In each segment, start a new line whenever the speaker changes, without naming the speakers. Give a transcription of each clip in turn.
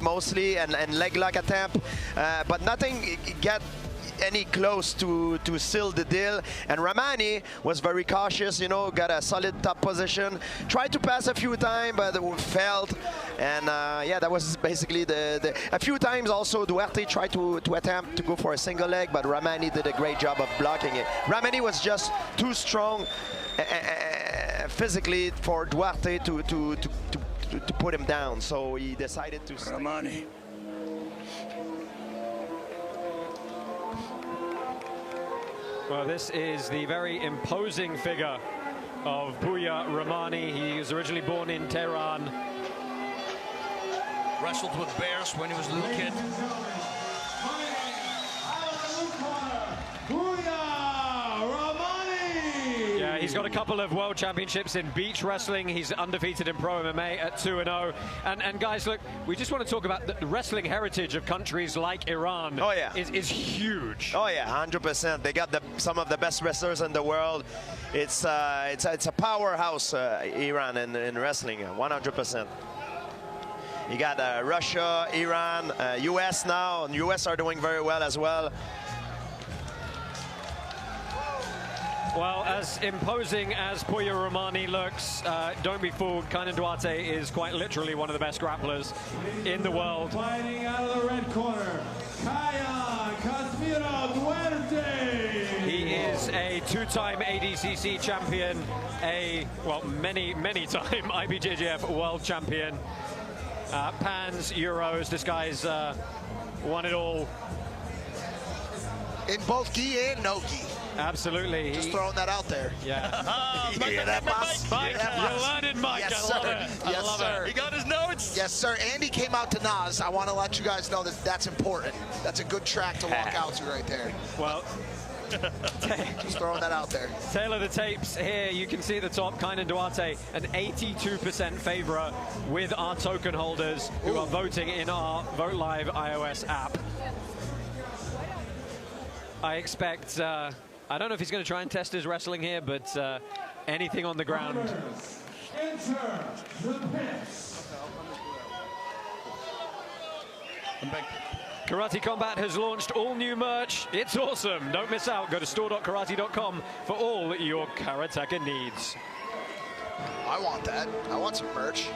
mostly and leg lock attempt, but nothing get any close to seal the deal. And Rahmani was very cautious, you know, got a solid top position, tried to pass a few times but failed. And yeah, that was basically a few times also Duarte tried to attempt to go for a single leg, but Rahmani did a great job of blocking it. Rahmani was just too strong physically for Duarte to put him down, so he decided to
Rahmani.
Well, this is the very imposing figure of Pouya Rahmani. He was originally born in Tehran.
Wrestled with bears when he was a little kid.
Yeah, he's got a couple of world championships in beach wrestling. He's undefeated in pro MMA at 2-0. And guys, look, we just want to talk about the wrestling heritage of countries like Iran.
Oh yeah,
is huge.
Oh yeah, 100%. They got some of the best wrestlers in the world. It's a powerhouse, Iran in wrestling, 100%. You got Russia, Iran, US now, and US are doing very well as well.
Well, as imposing as Pouya Rahmani looks, don't be fooled. Kaynan Duarte is quite literally one of the best grapplers in the world.
Fighting out of the red corner, Duarte.
He is a two-time ADCC champion, many-time IBJJF world champion. Pans, Euros, this guy's won it all.
In both gi and no gi.
Absolutely.
Just throwing that out there.
Yeah.
You hear that, boss?
Mike, you're learning, Mike.
Yes,
I love
sir.
it. I
Yes,
love
sir.
it.
He got his notes.
Yes, sir. Andy came out to Nas. I want to let you guys know that that's important. That's a good track to walk out to right there.
Well,
just throwing that out there.
Tail of the tapes here. You can see at the top, Kaynan Duarte, an 82% favorite with our token holders who are voting in our Vote Live iOS app. I expect, I don't know if he's going to try and test his wrestling here, but anything on the ground.
Enter the pits.
Karate Combat has launched all new merch. It's awesome. Don't miss out. Go to store.karate.com for all your karateka needs.
I want that. I want some merch.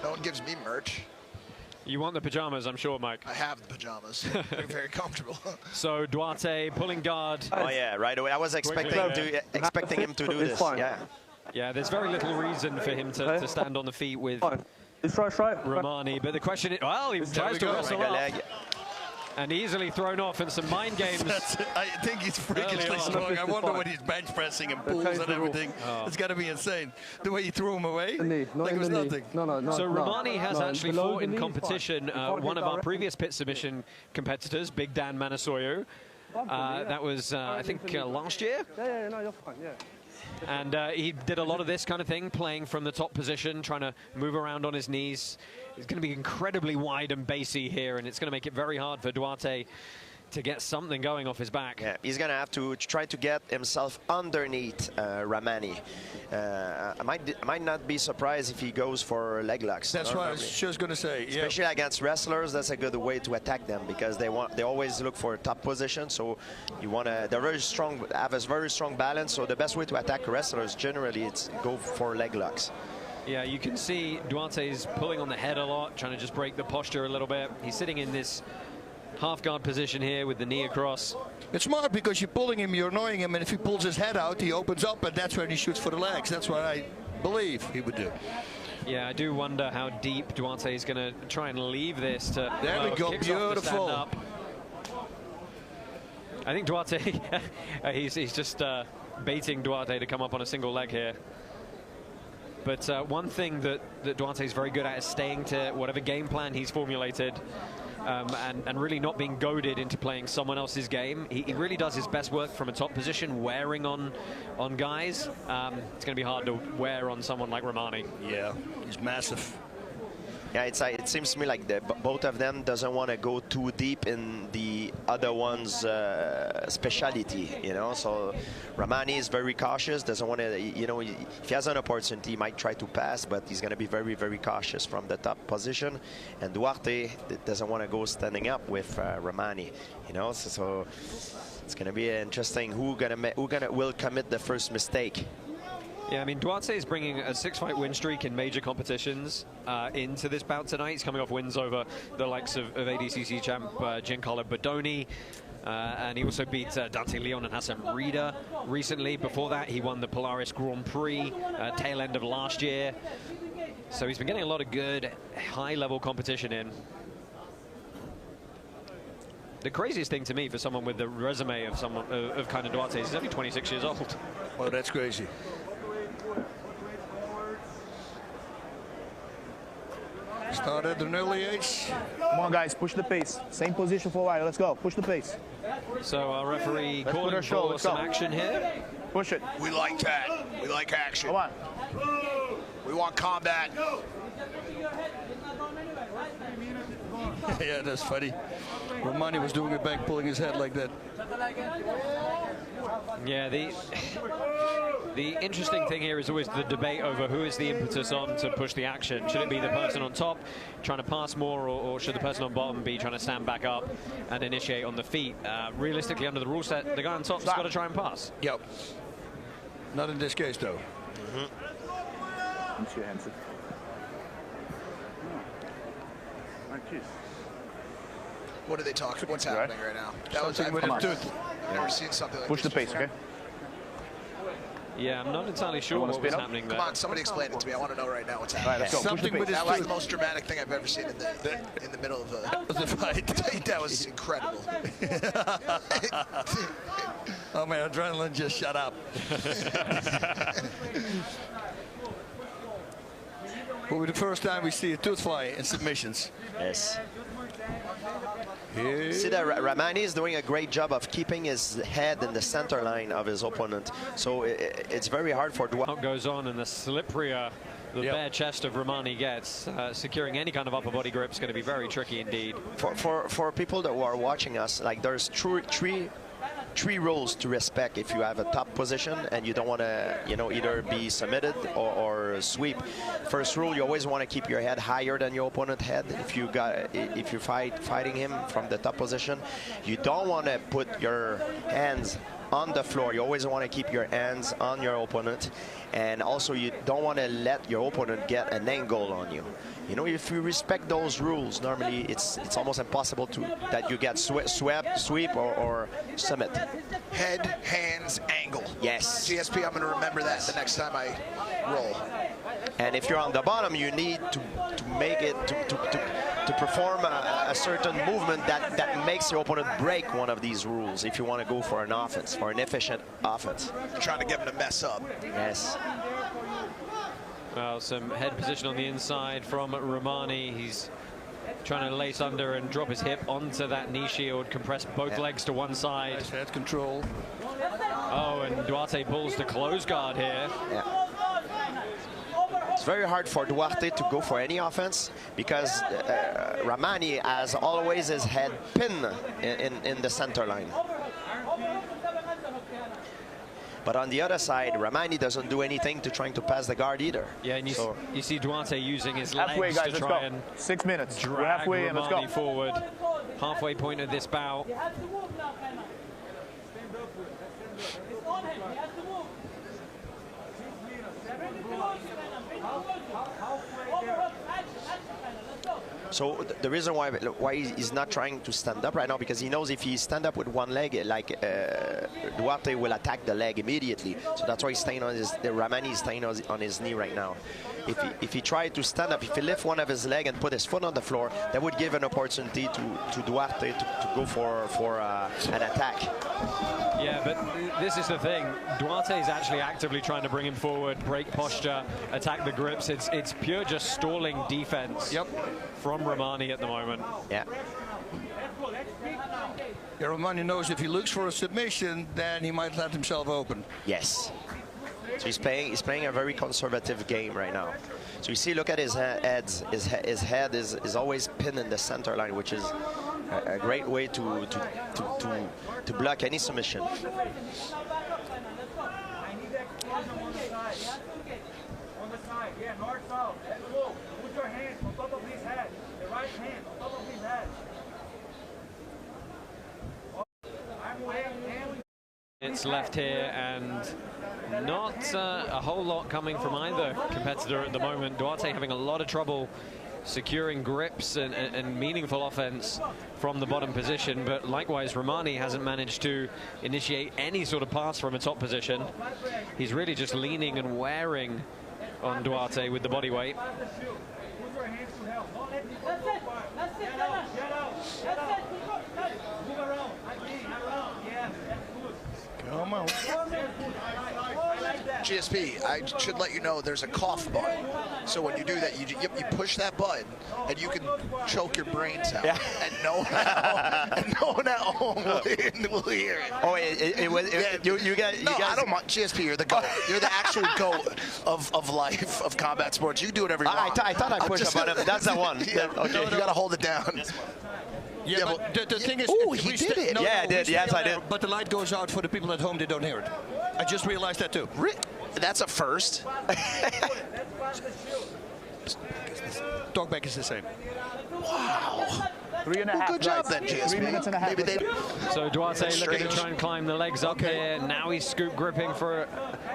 No one gives me merch.
You want the pajamas, I'm sure, Mike.
I have the pajamas. They're very comfortable.
So Duarte pulling guard.
Oh yeah, right away. I was expecting him to do this. Yeah.
Yeah, there's very little reason for him to stand on the feet with Rahmani. But the question is, well, he tries to wrestle up. And easily thrown off, and some mind games.
I think he's freakishly strong. I wonder when he's bench pressing and pulls and everything. It's got to be insane. The way he threw him away, like it was nothing.
So Rahmani has actually fought in competition. One of our previous pit submission competitors, Big Dan Manasoyo. That was, I think, last year.
No, you're fine, yeah.
And he did a lot of this kind of thing, playing from the top position, trying to move around on his knees. It's going to be incredibly wide and bassy here, and it's going to make it very hard for Duarte to get something going off his back.
Yeah, he's going to have to try to get himself underneath Rahmani. I might not be surprised if he goes for leg locks.
That's what I was just going to say. Yeah.
Especially against wrestlers, that's a good way to attack them because they always look for a top position. So you want to, they're very strong, have a very strong balance. So the best way to attack wrestlers generally it's go for leg locks.
Yeah, you can see Duarte's pulling on the head a lot, trying to just break the posture a little bit. He's sitting in this half guard position here with the knee across.
It's smart because you're pulling him, you're annoying him, and if he pulls his head out, he opens up, and that's when he shoots for the legs. That's what I believe he would do.
Yeah, I do wonder how deep Duarte is going to try and leave this to.
There we go, beautiful.
Up. I think Duarte, he's just baiting Duarte to come up on a single leg here. But one thing that Duarte is very good at is staying to whatever game plan he's formulated. And really not being goaded into playing someone else's game. He really does his best work from a top position, wearing on guys. It's going to be hard to wear on someone like Rahmani.
Yeah, he's massive.
Yeah, it seems to me like both of them doesn't want to go too deep in the other one's specialty, you know. So Rahmani is very cautious, doesn't want to, you know, if he has an opportunity, he might try to pass, but he's going to be very, very cautious from the top position. And Duarte doesn't want to go standing up with Rahmani, you know. So it's going to be interesting who will commit the first mistake.
Yeah, I mean, Duarte is bringing a 6-fight win streak in major competitions into this bout tonight. He's coming off wins over the likes of ADCC champ Giancarlo Bodoni, and he also beat Dante Leon and Hassan Rida recently. Before that, he won the Polaris Grand Prix tail end of last year. So he's been getting a lot of good high-level competition in. The craziest thing to me for someone with the resume of Kaynan Duarte is he's only 26 years old.
Oh, that's crazy. Started at an early age.
Come on, guys, push the pace. Same position for a while. Let's go. Push the pace.
So our referee calling for some action here.
Push it.
We like that. We like action.
Come on.
We want combat.
Yeah, that's funny. Rahmani was doing it back, pulling his head like that.
Yeah, the interesting thing here is always the debate over who is the impetus on to push the action. Should it be the person on top trying to pass more, or should the person on bottom be trying to stand back up and initiate on the feet? Realistically, under the rule set, the guy on top's got to try and pass.
Yep. Not in this case, though.
Into your hands.
What are they talking? What's happening right now? That was
Something with his tooth.
I've never seen something like
Push
this
the pace,
before.
okay?
Yeah, I'm not entirely sure what was happening there.
Come on, somebody explain it to me. I want to know right now what's happening.
All right, let's go. Push the pace.
That was the most dramatic thing I've ever seen in the middle of the fight. That was incredible.
Oh, my adrenaline just shut up. Will be the first time we see a tooth fly in submissions.
Yes. See that Rahmani is doing a great job of keeping his head in the center line of his opponent. So it's very hard for Duarte.
What goes on, and the slipperier the bare chest of Rahmani gets, securing any kind of upper body grip is going to be very tricky indeed.
For people that are watching us, like there's three rules to respect if you have a top position and you don't want to, you know, either be submitted or sweep. First rule, you always want to keep your head higher than your opponent's head. If you're fighting him from the top position, you don't want to put your hands on the floor. You always want to keep your hands on your opponent, and also you don't want to let your opponent get an angle on you. You know, if you respect those rules, normally it's almost impossible that you get sweep or submit.
Head, hands, angle.
Yes.
GSP, I'm going to remember that the next time I roll.
And if you're on the bottom, you need to make it to perform a certain movement that makes your opponent break one of these rules. If you want to go for an offense, for an efficient offense.
You're trying to get him to mess up.
Yes.
Well, some head position on the inside from Rahmani. He's trying to lace under and drop his hip onto that knee shield, compress both legs to one side.
Nice head control.
Oh, and Duarte pulls the close guard here.
Yeah. It's very hard for Duarte to go for any offense because Rahmani has always his head pinned in the center line. But on the other side, Rahmani doesn't do anything to trying to pass the guard either.
Yeah, and you see Duarte using his
halfway,
legs
guys,
to try and
6 minutes.
drag
We're halfway in. Let's go.
Rahmani forward. Halfway point of this bout.
So the reason why he's not trying to stand up right now, because he knows if he stand up with one leg, like Duarte will attack the leg immediately. So that's why he's staying on his. Rahmani is staying on his knee right now. If he tried to stand up, if he lift one of his leg and put his foot on the floor, that would give an opportunity to Duarte to go for an attack.
Yeah, but this is the thing. Duarte is actually actively trying to bring him forward, break posture, attack the grips. It's pure just stalling defense from Rahmani at the moment.
Yeah.
Yeah, Rahmani knows if he looks for a submission, then he might let himself open.
Yes. So he's playing a very conservative game right now. So you see, look at his head. His head is always pinned in the center line, which is a great way to block any submission.
On the side, yeah, north, south. Let's go. Put your hands on top of his head. The right hand on top of his head.
It's left here, and not a whole lot coming from either competitor at the moment. Duarte having a lot of trouble securing grips and meaningful offense from the bottom position, but likewise Rahmani hasn't managed to initiate any sort of pass from a top position. He's really just leaning and wearing on Duarte with the body weight.
Come on.
GSP, I should let you know there's a cough button. So when you do that, you push that button, and you can choke your brains out. Yeah. And no one at home will hear it.
Oh, you guys.
I don't mind. GSP, you're the GOAT. You're the actual GOAT of life, of combat sports. You do whatever you want.
I thought I pushed the button. That's the one.
Yeah, okay, you got to hold it down.
Yeah, but the thing is...
Ooh, he did it.
No,
yeah, I did. Yes, I did.
But the light goes out for the people at home, they don't hear it. I just realized that too.
That's a first.
Talkback is the same.
Wow.
3.5.
Good job then, GSP.
3 minutes and a half.
Maybe they...
So Duarte looking
strange.
to try and climb the legs up here. Now he's scoop gripping for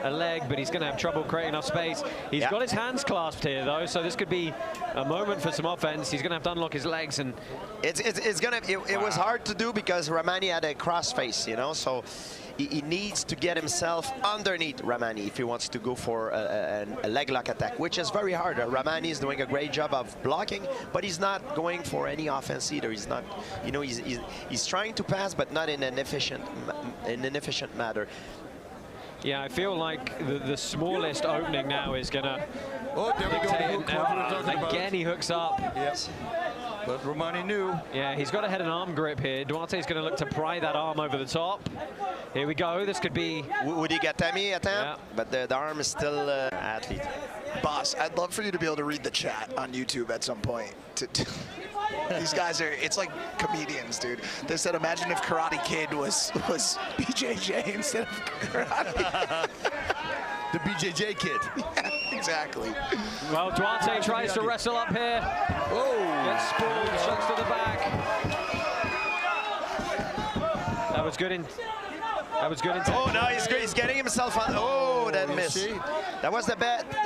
a leg, but he's going to have trouble creating enough space. He's got his hands clasped here, though, so this could be a moment for some offense. He's going to have to unlock his legs, and
it was hard to do because Rahmani had a cross face, you know, so he needs to get himself underneath Rahmani if he wants to go for a leg lock attack, which is very hard. Rahmani is doing a great job of blocking, but he's not going for any offense either. He's not, you know, he's trying to pass, but not in an efficient manner.
yeah, I feel like the smallest opening now is going to
dictate.
Again, he hooks up.
Yes. But Rahmani knew.
Yeah, he's got a head and arm grip here. Duarte's going to look to pry that arm over the top. Here we go. This could be...
Would he get Tammy attempt? Yeah. But the arm is still athlete.
Boss, I'd love for you to be able to read the chat on YouTube at some point. These guys are, it's like comedians, dude. They said, imagine if Karate Kid was BJJ instead of Karate.
The BJJ kid.
Yeah, exactly.
Well, Duarte tries to wrestle up here.
Oh!
Gets sprawled, chucks to the back. That was good in... That was good.
Oh no, he's getting himself on. Oh, that miss. That was the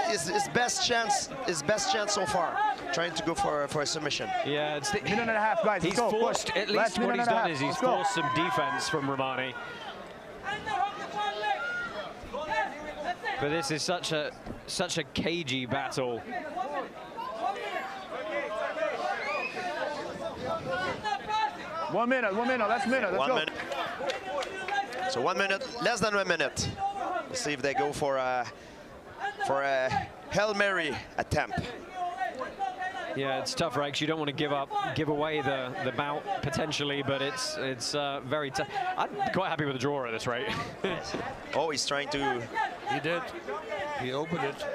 his best chance. His best chance so far. Trying to go for a submission.
Yeah, it's the,
minute and a half, guys.
He's forced. At least what he's done is he's forced some defense from Rahmani. But this is such a cagey battle.
1 minute, 1 minute, last minute, let's
1
go.
minute. So 1 minute, less than 1 minute. Let's see if they go for a Hail Mary attempt.
Yeah, it's tough, Rex. You don't want to give away the bout potentially, but it's very tough. I'm quite happy with the draw at this rate.
Oh, he's trying to.
He did. He opened it.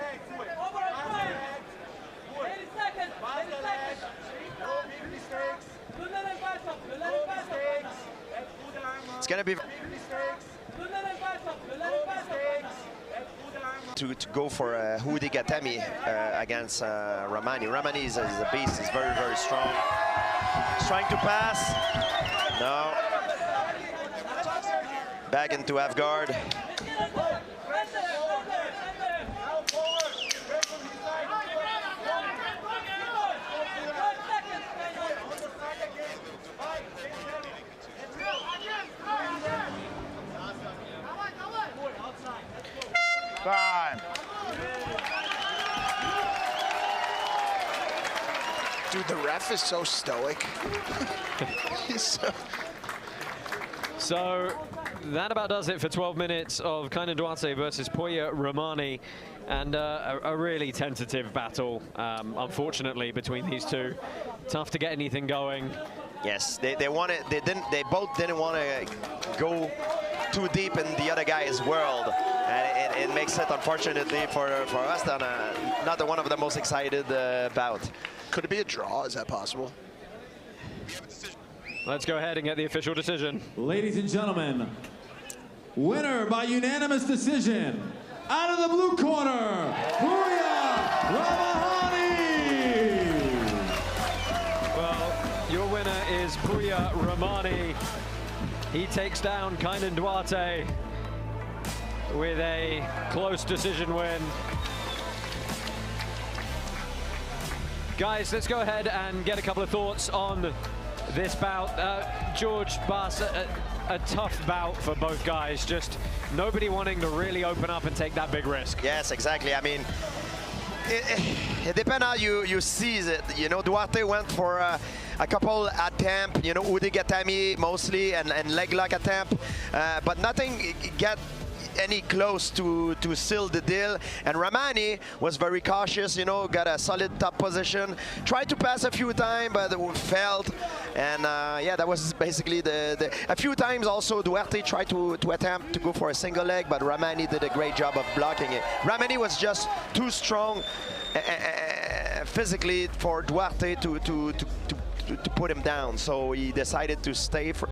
It's gonna be to go for a Hudi Gatami against Rahmani. Rahmani is a beast. He's very, very strong. He's trying to pass. No. Back into half guard.
Time.
Dude, the ref is so stoic. He's
So that about does it for 12 minutes of Kaynan Duarte versus Pouya Rahmani, and a really tentative battle, unfortunately, between these two. Tough to get anything going.
Yes, they both didn't want to go too deep in the other guy's world, and it makes it, unfortunately, for us, not one of the most excited bout.
Could it be a draw? Is that possible?
Let's go ahead and get the official decision.
Ladies and gentlemen, winner by unanimous decision, out of the blue corner, POUYA Rahmani!
Well, your winner is POUYA Rahmani. He takes down Kaynan Duarte with a close decision win. Guys, let's go ahead and get a couple of thoughts on this bout. George, Bas, a tough bout for both guys. Just nobody wanting to really open up and take that big risk.
Yes, exactly. I mean, it depends how you seize it. You know, Duarte went for a couple attempts, you know, udigatami mostly and leg lock attempt, but nothing get any close to seal the deal. And Rahmani was very cautious, you know, got a solid top position, tried to pass a few times, but failed. And yeah, that was basically a few times also Duarte tried to attempt to go for a single leg, but Rahmani did a great job of blocking it. Rahmani was just too strong physically for Duarte to put him down, so he decided to stay for